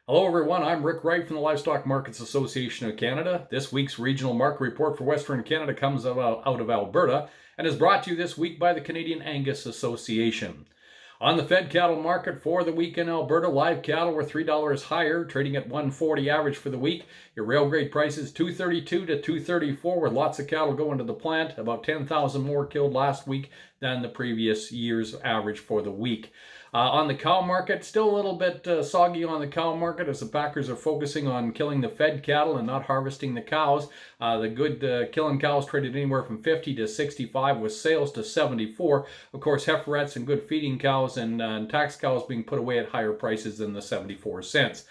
Hello everyone, I'm Rick Wright from the Livestock Markets Association of Canada. This week's regional market report for Western Canada comes out of Alberta and is brought to you this week by the Canadian Angus Association. On the fed cattle market for the week in Alberta, live cattle were $3 higher, trading at $140 average for the week. Your rail grade prices $232 to $234, with lots of cattle going to the plant, about 10,000 more killed last week than the previous year's average for the week. On the cow market, still a little bit soggy on the cow market as the packers are focusing on killing the fed cattle and not harvesting the cows. The good killing cows traded anywhere from 50 to 65 with sales to 74. Of course, heiferettes and good feeding cows and tax cows being put away at higher prices than the 74 cents.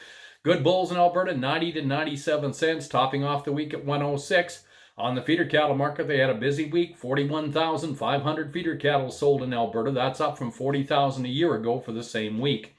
Good bulls in Alberta, 90 to 97 cents, topping off the week at 106. On the feeder cattle market, they had a busy week. 41,500 feeder cattle sold in Alberta. That's up from 40,000 a year ago for the same week.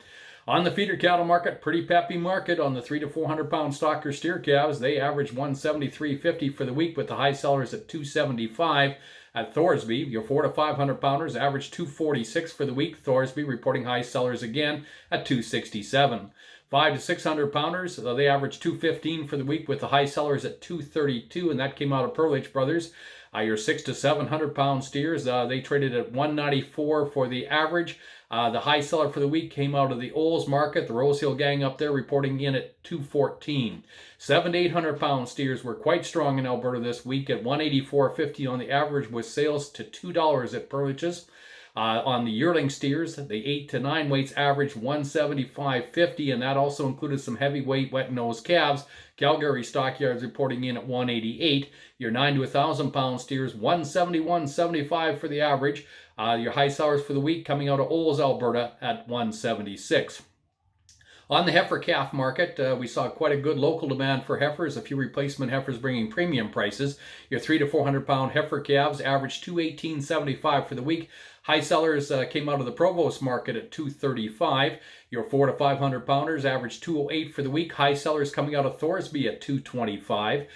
On the feeder cattle market, pretty peppy market on the 3 to 400 pound stocker steer calves. They averaged 173.50 for the week, with the high sellers at 275. At Thorsby, your 4 to 500 pounders averaged 246 for the week. Thorsby reporting high sellers again at 267. 5 to 600 pounders, they averaged 215 for the week, with the high sellers at 232, and that came out of Perlich Brothers. Your 6 to 700 pound steers, they traded at 194 for the average. The high seller for the week came out of the Olds market. The Rosehill gang up there reporting in at 214. 7 to 800 pound steers were quite strong in Alberta this week at 184.50 on the average, with sales to $2 at Perlich's. On the yearling steers, the 8 to 9 weights averaged 175.50, and that also included some heavyweight wet-nosed calves. Calgary stockyards reporting in at 188. Your 9 to 1,000 pound steers, 171.75 for the average. Your high sellers for the week coming out of Olds, Alberta at 176. On the heifer calf market, we saw quite a good local demand for heifers, a few replacement heifers bringing premium prices. Your 3 to 400 pound heifer calves averaged 218.75 for the week. High sellers came out of the Provost market at 235. Your 4 to 500 pounders averaged 208 for the week. High sellers coming out of Thorsby at 225.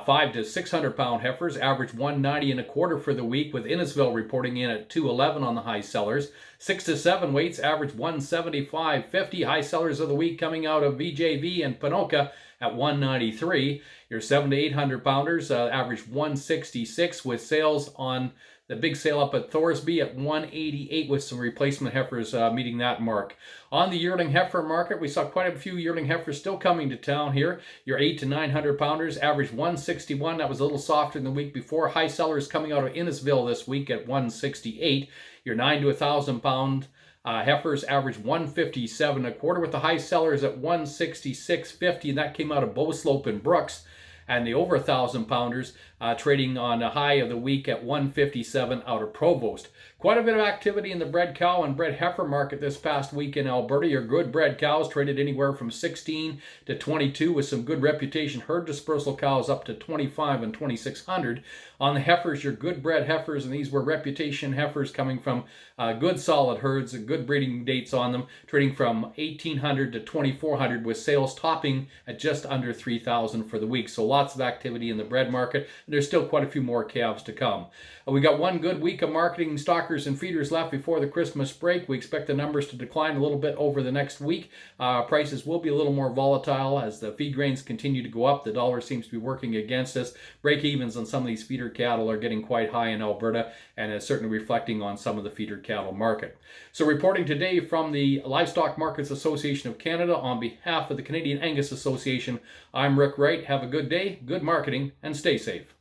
5 to 600 pound heifers averaged 190.25 for the week, with Innisville reporting in at 211 on the high sellers. 6 to 7 weights averaged 175.50. High sellers of the week coming out of VJV and Ponoka at 193. Your 7 to 800 pounders averaged 166, with sales on the big sale up at Thorsby at 188, with some replacement heifers meeting that mark. On the yearling heifer market, we saw quite a few yearling heifers still coming to town here. Your 8 to 900 pounders averaged 161. That was a little softer than the week before. High sellers coming out of Innisville this week at 168. Your 9 to 1,000 pound heifers averaged 157.25, with the high sellers at 166.50, and that came out of Bowslope and Brooks. And the over 1,000 pounders trading on a high of the week at 157 out of Provost. Quite a bit of activity in the bred cow and bred heifer market this past week in Alberta. Your good bred cows traded anywhere from 16 to 22, with some good reputation herd dispersal cows up to 25 and 2,600. On the heifers, your good bred heifers, and these were reputation heifers coming from good solid herds, good breeding dates on them, trading from 1,800 to 2,400, with sales topping at just under 3,000 for the week. So lots of activity in the bred market. There's still quite a few more calves to come. We got one good week of marketing stockers and feeders left before the Christmas break. We expect the numbers to decline a little bit over the next week. Prices will be a little more volatile as the feed grains continue to go up. The dollar seems to be working against us. Break-evens on some of these feeder cattle are getting quite high in Alberta, and is certainly reflecting on some of the feeder cattle market. So reporting today from the Livestock Markets Association of Canada on behalf of the Canadian Angus Association, I'm Rick Wright. Have a good day, good marketing, and stay safe.